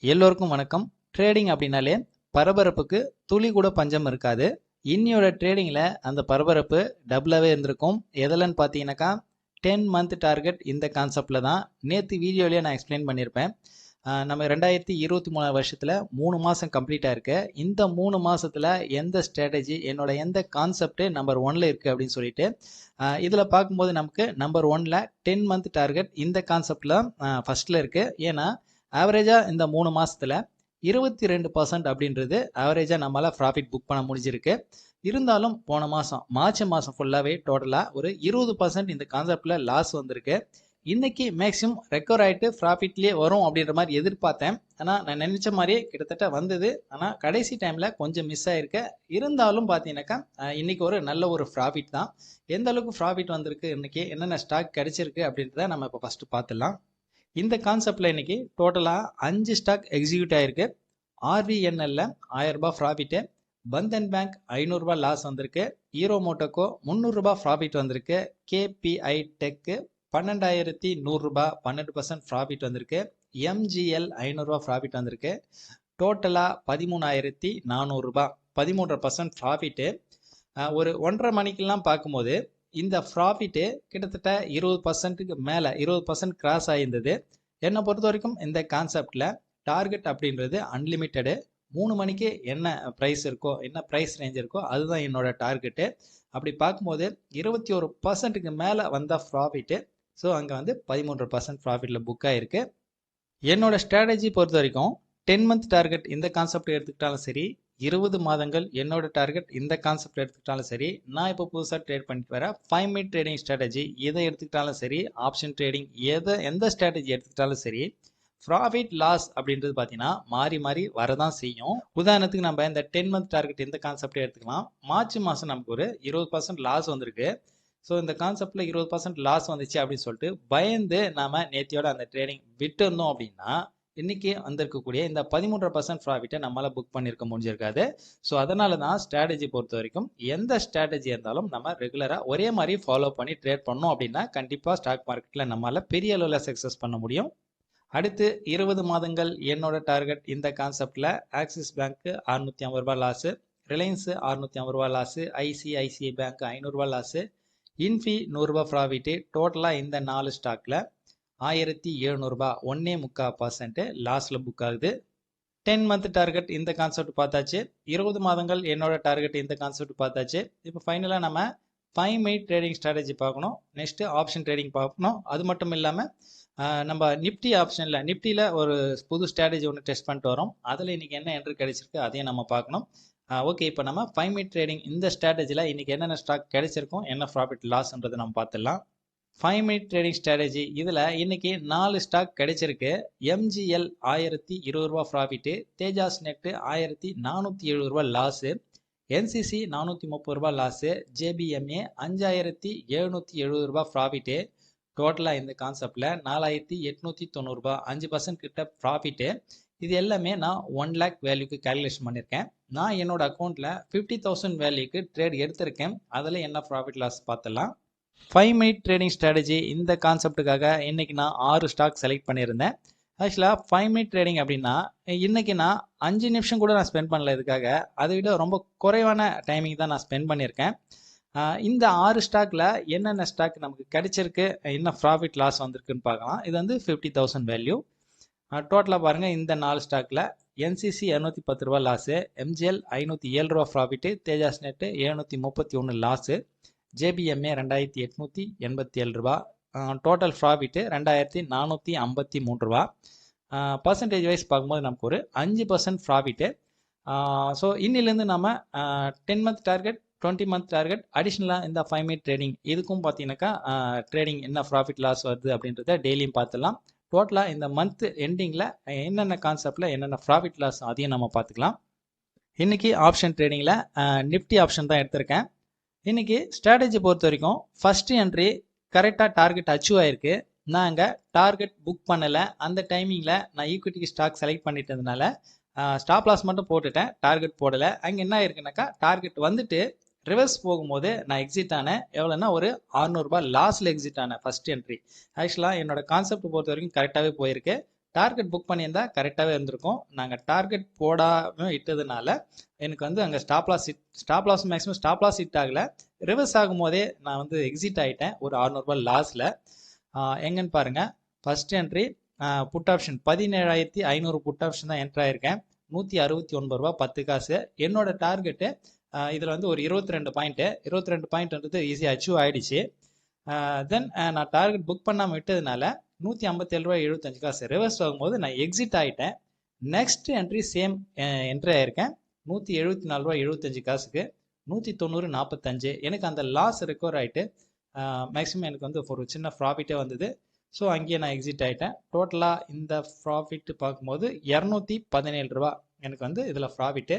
எல்லோருக்கும் வணக்கம். ட்ரேடிங் அப்படின்னாலே பரபரப்புக்கு துளி கூட பஞ்சம் இருக்காது. இன்னியோட ட்ரேடிங்கில் அந்த பரபரப்பு டபுளாகவே இருந்திருக்கும். எதிலன்னு பார்த்தீங்கன்னாக்கா 10 மந்த் டார்கெட் இந்த கான்செப்டில் தான் நேற்று வீடியோலேயே நான் எக்ஸ்பிளைன் பண்ணியிருப்பேன். நம்ம 2023 வருஷத்தில் 3 மாதம் கம்ப்ளீட் ஆயிருக்கு. இந்த 3 மாதத்தில் எந்த ஸ்ட்ராட்டஜி என்னோட எந்த கான்செப்ட் நம்பர் 1ல் இருக்குது அப்படின்னு சொல்லிட்டு இதில் பார்க்கும்போது நமக்கு நம்பர் 1ல் 10 மந்த் டார்கெட் இந்த கான்செப்டில் ஃபஸ்ட்டில் இருக்குது. ஏன்னா ஆவரேஜாக இந்த 3 மாதத்தில் 22% அப்படின்றது ஆவரேஜாக நம்மளால் ப்ராஃபிட் புக் பண்ண முடிஞ்சிருக்கு. இருந்தாலும் போன மாதம் மார்ச் மாதம் ஃபுல்லாகவே டோட்டலாக ஒரு 20% இந்த கான்செப்டில் லாஸ் வந்திருக்கு. இன்னைக்கு மேக்ஸிமம் ரெக்கவர் ஆகிட்டு ப்ராஃபிட்லேயே வரும் அப்படின்ற மாதிரி எதிர்பார்த்தேன். ஆனால் நான் நினச்ச மாதிரியே கிட்டத்தட்ட வந்தது. ஆனால் கடைசி டைமில் கொஞ்சம் மிஸ் ஆகிருக்கு. இருந்தாலும் பார்த்தீங்கன்னாக்கா இன்னைக்கு ஒரு நல்ல ஒரு ப்ராஃபிட் தான். எந்த அளவுக்கு ப்ராஃபிட் வந்திருக்கு, இன்னைக்கு என்னென்ன ஸ்டாக் கிடைச்சிருக்கு அப்படின்றத நம்ம இப்போ ஃபஸ்ட்டு பார்த்துடலாம். இந்த கான்செப்டில் இன்னைக்கு டோட்டலாக 5 ஸ்டாக் எக்ஸிக்யூட் ஆகிருக்கு. ஆர்விஎன்எல்ல 1000 ரூபாய் ப்ராஃபிட்டு, பந்தன் பேங்க் 500 ரூபாய் லாஸ் வந்திருக்கு, ஹீரோ மோட்டோக்கோ 300 ரூபாய் ப்ராஃபிட் வந்திருக்கு, கேபிஐ டெக்கு 12,100 ரூபாய் 12% ப்ராஃபிட் வந்திருக்கு, எம்ஜிஎல் 500 ரூபாய் ப்ராஃபிட் வந்திருக்கு. டோட்டலாக 13,400 ரூபாய் 13% ப்ராஃபிட்டு. ஒரு 1:30 மணிக்கெல்லாம் பார்க்கும்போது இந்த ப்ராஃபிட்டு கிட்டத்தட்ட 20%க்கு மேலே 20% கிராஸ் ஆகியிருந்தது. என்னை பொறுத்த வரைக்கும் இந்த கான்செப்டில் டார்கெட் அப்படின்றது அன்லிமிட்டெடு. 3 மணிக்கு என்ன ப்ரைஸ் இருக்கோ, என்ன ப்ரைஸ் ரேஞ்ச் இருக்கோ அதுதான் என்னோட டார்கெட்டு. அப்படி பார்க்கும்போது 21%க்கு மேலே வந்த ப்ராஃபிட்டு. ஸோ அங்கே வந்து 13% ப்ராஃபிட்டில் புக் ஆகிருக்கு. என்னோட ஸ்ட்ராட்டஜி பொறுத்த வரைக்கும் 10 மந்த் டார்கெட் இந்த கான்செப்ட் எடுத்துக்கிட்டாலும் சரி, 20 மாதங்கள் என்னோட டார்கெட் இந்த கான்செப்ட் எடுத்துக்கிட்டாலும் சரி, நான் இப்போ புதுசாக ட்ரேட் பண்ணிட்டு வரேன் 5 மினிட் ட்ரேடிங் ஸ்ட்ராட்டஜி எதை எடுத்துக்கிட்டாலும் சரி, ஆப்ஷன் ட்ரேடிங் எந்த ஸ்ட்ராட்டஜி எடுத்துக்கிட்டாலும் சரி, ப்ராஃபிட் லாஸ் அப்படின்றது பார்த்தீங்கன்னா மாறி மாறி வரதான் செய்யும். உதாரணத்துக்கு நம்ம இந்த 10 மந்த் டார்கெட் இந்த கான்செப்டே எடுத்துக்கலாம். மார்ச் மாதம் நமக்கு ஒரு 20% லாஸ் வந்திருக்கு. ஸோ இந்த கான்செப்டில் 20% லாஸ் வந்துச்சு அப்படின்னு சொல்லிட்டு பயந்து நாம் நேத்தியோட அந்த ட்ரேடிங் விட்டுருந்தோம் அப்படின்னா இன்னைக்கு வந்திருக்கக்கூடிய இந்த 13% ப்ராஃபிட்டை நம்மளால் புக் பண்ணியிருக்க முடிஞ்சிருக்காது. ஸோ அதனால தான் ஸ்ட்ராட்டஜி பொறுத்த வரைக்கும் எந்த ஸ்ட்ராட்டஜி இருந்தாலும் நம்ம ரெகுலராக ஒரே மாதிரி ஃபாலோ பண்ணி ட்ரேட் பண்ணோம் அப்படின்னா கண்டிப்பாக ஸ்டாக் மார்க்கெட்டில் நம்மளால் பெரிய அளவில் சக்ஸஸ் பண்ண முடியும். அடுத்து 20 மாதங்கள் என்னோட டார்கெட் இந்த கான்செப்டில் ஆக்சிஸ் பேங்க்கு 650 ரூபாய் லாஸு, ரிலையன்ஸு 650 ரூபாய் லாஸு, ஐசிஐசிஐ பேங்க் 500 ரூபாய் லாஸு, இன்ஃபி 100 ரூபாய் ப்ராஃபிட்டு. டோட்டலாக இந்த 4 ஸ்டாக்கில் 1,700 ரூபாய் 1.25% லாஸில் புக் ஆகுது. 10 மந்த் டார்கெட் இந்த கான்செப்ட் பார்த்தாச்சு. 20 மாதங்கள் என்னோட டார்கெட் இந்த கான்செப்ட் பார்த்தாச்சு. இப்போ ஃபைனலாக நம்ம 5 மினிட் ட்ரேடிங் ஸ்ட்ராட்டஜி பார்க்கணும். நெக்ஸ்ட்டு ஆப்ஷன் ட்ரேடிங் பார்க்கணும். அது மட்டும் இல்லாமல் நம்ம நிஃப்டி ஆப்ஷனில் நிஃப்டியில் ஒரு புது ஸ்ட்ராட்டஜி ஒன்று டெஸ்ட் பண்ணிட்டு வரோம். அதில் இன்றைக்கி என்ன என்ட்ரி கிடைச்சிருக்கு அதையும் நம்ம பார்க்கணும். ஓகே, இப்போ நம்ம 5 மினிட் ட்ரேடிங் இந்த ஸ்ட்ராட்டஜியில் இன்றைக்கி என்னென்ன ஸ்டாக் கிடைச்சிருக்கும், என்ன ப்ராஃபிட் லாஸ்ன்றதை நம்ம பார்த்துடலாம். 5 மினிட் ட்ரேடிங் ஸ்ட்ராட்டஜி இதில் இன்னைக்கு 4 ஸ்டாக் கிடைச்சிருக்கு. எம்ஜிஎல் 1,020 ரூபா ப்ராஃபிட்டு, தேஜாஸ் நெட்டு 1,470 ரூபா லாஸு, என்சிசி 430 ரூபா லாஸு, ஜேபிஎம்ஏ 5,770 ரூபா ப்ராஃபிட்டு. டோட்டலாக இந்த கான்செப்டில் 4,890 ரூபா 5% கிட்ட ப்ராஃபிட்டு. இது எல்லாமே நான் 1 லேக் வேல்யூக்கு கேல்குலேஷன் பண்ணியிருக்கேன். நான் என்னோட அக்கௌண்ட்டில் 50,000 வேல்யூக்கு ட்ரேட் எடுத்திருக்கேன். அதில் என்ன ப்ராஃபிட் லாஸ் பார்த்துடலாம். 5 மினிட் ட்ரேடிங் ஸ்ட்ராட்டஜி இந்த கான்செப்டுக்காக இன்றைக்கி நான் 6 ஸ்டாக் செலக்ட் பண்ணியிருந்தேன். ஆக்சுவலாக 5 மினிட் ட்ரேடிங் அப்படின்னா இன்றைக்கி நான் 5 நிமிஷம் கூட நான் ஸ்பெண்ட் பண்ணல இதுக்காக. அதை விட ரொம்ப குறைவான டைமிங் தான் நான் ஸ்பெண்ட் பண்ணியிருக்கேன். இந்த 6 ஸ்டாக்கில் என்னென்ன ஸ்டாக் நமக்கு கிடைச்சிருக்கு, என்ன ப்ராஃபிட் லாஸ் வந்திருக்குன்னு பார்க்கலாம். இது வந்து 50,000 வேல்யூ. டோட்டலாக பாருங்கள், இந்த 4 ஸ்டாக்கில் என்சிசி 210 ரூபா லாஸு, எம்ஜிஎல் 507 ரூபா ப்ராஃபிட்டு, தேஜாஸ் நெட்டு 731 லாஸு, ஜேபிஎம்ஏ 2,887 ரூபா, டோட்டல் ப்ராஃபிட்டு 2,453 ரூபா. பர்சன்டேஜ் வைஸ் பார்க்கும்போது நமக்கு ஒரு 5% ப்ராஃபிட்டு. ஸோ இன்னிலேருந்து நம்ம 10 மந்த் டார்கெட் 20 மந்த் டார்கெட் அடிஷ்னலாக இந்த 5 மினிட் ட்ரேடிங் இதுக்கும் பார்த்தீங்கன்னாக்கா ட்ரேடிங் என்ன ப்ராஃபிட் லாஸ் வருது அப்படின்றத டெய்லியும் பார்த்துலாம். டோட்டலாக இந்த மந்த் எண்டிங்கில் என்னென்ன கான்செப்டில் என்னென்ன ப்ராஃபிட் லாஸ் அதையும் நம்ம பார்த்துக்கலாம். இன்றைக்கி ஆப்ஷன் ட்ரேடிங்கில் நிஃப்டி ஆப்ஷன் தான் எடுத்திருக்கேன். இன்றைக்கி ஸ்ட்ராட்டஜி பொறுத்த வரைக்கும் ஃபஸ்ட்டு என்ட்ரி கரெக்டாக டார்கெட் அச்சீவ் ஆகிருக்கு. நான் அங்கே டார்கெட் புக் பண்ணலை. அந்த டைமிங்கில் நான் ஈக்விட்டி ஸ்டாக் செலக்ட் பண்ணிட்டதுனால ஸ்டாப் லாஸ் மட்டும் போட்டுட்டேன், டார்கெட் போடலை. அங்கே என்ன ஆயிருக்குனாக்கா டார்கெட் வந்துட்டு ரிவர்ஸ் போகும்போது நான் எக்ஸிட் ஆனேன். எவ்வளோன்னா ஒரு 600 ரூபாய் லாஸில் எக்ஸிட் ஆனேன் ஃபஸ்ட் என்ட்ரி. ஆக்சுவலாக என்னோட கான்செப்ட் பொறுத்த வரைக்கும் கரெக்டாகவே போயிருக்கு. டார்கெட் புக் பண்ணியிருந்தா கரெக்டாகவே இருந்திருக்கும். நாங்கள் டார்கெட் போடாமல் இட்டதுனால எனக்கு வந்து அங்கே stop loss maximum stop loss hit ஆகலை. ரிவர்ஸ் ஆகும் போதே நான் வந்து எக்ஸிட் ஆகிட்டேன் ஒரு 600 ரூபாய் லாஸில். எங்கன்னு பாருங்கள், first entry put option 17,500 put option தான் என்ட்ரு ஆயிருக்கேன். 169 ரூபா 10 காசு. என்னோட டார்கெட்டு இதில் வந்து ஒரு 22 பாயிண்ட்ன்றது ஈஸியாக அச்சீவ் ஆகிடுச்சு. தென் நான் டார்கெட் புக் பண்ணாமல் விட்டதுனால 157 ரூபாய் 75 காசு. ரிவர்ஸ் ஆகும்போது நான் எக்ஸிட் ஆகிட்டேன். நெக்ஸ்ட் என்ட்ரி சேம் என்ட்ரி ஆயிருக்கேன் 174 ரூபாய் 75 காசுக்கு 190.45. எனக்கு அந்த லாஸ் ரெக்கவர் ஆகிட்டு மேக்ஸிமம் எனக்கு வந்து ஒரு சின்ன ப்ராஃபிட்டே வந்தது. ஸோ அங்கேயே நான் எக்ஸிட் ஆகிட்டேன். டோட்டலாக இந்த ப்ராஃபிட் பார்க்கும்போது 217 ரூபா எனக்கு வந்து இதில் ப்ராஃபிட்டு.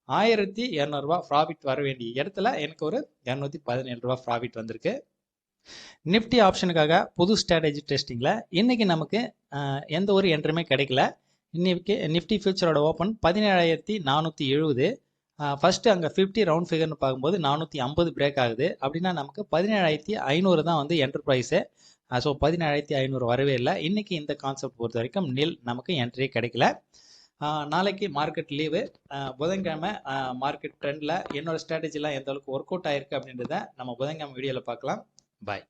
1,200 ரூபா ப்ராஃபிட் வர வேண்டிய இடத்துல எனக்கு ஒரு 217 ரூபா ப்ராஃபிட் வந்திருக்கு. நிஃப்டி ஆப்ஷனுக்காக புது ஸ்ட்ராட்டஜி டெஸ்டிங்கில் இன்றைக்கி நமக்கு எந்த ஒரு என்ட்ருமே கிடைக்கல. இன்னைக்கு நிஃப்டி ஃபியூச்சரோட ஓப்பன் 17,470. ஃபஸ்ட்டு அங்கே 50 ரவுண்ட் ஃபிகர்னு பார்க்கும்போது 450 பிரேக் ஆகுது. அப்படின்னா நமக்கு 17,500 தான் வந்து என்டர்பிரைஸு. ஸோ 17,500 வரவே இல்லை. இன்றைக்கி இந்த கான்செப்ட் பொறுத்த வரைக்கும் நமக்கு என்ட்ரியே கிடைக்கல. நாளைக்கு மார்க்கெட் லீவு. புதன்கிழமை மார்க்கெட் ட்ரெண்டில் என்னோடய ஸ்ட்ராட்டஜிலாம் எந்த அளவுக்கு ஒர்க் அவுட் ஆயிருக்கு அப்படின்றத நம்ம புதன்கிழமை வீடியோவில் பார்க்கலாம். பாய்.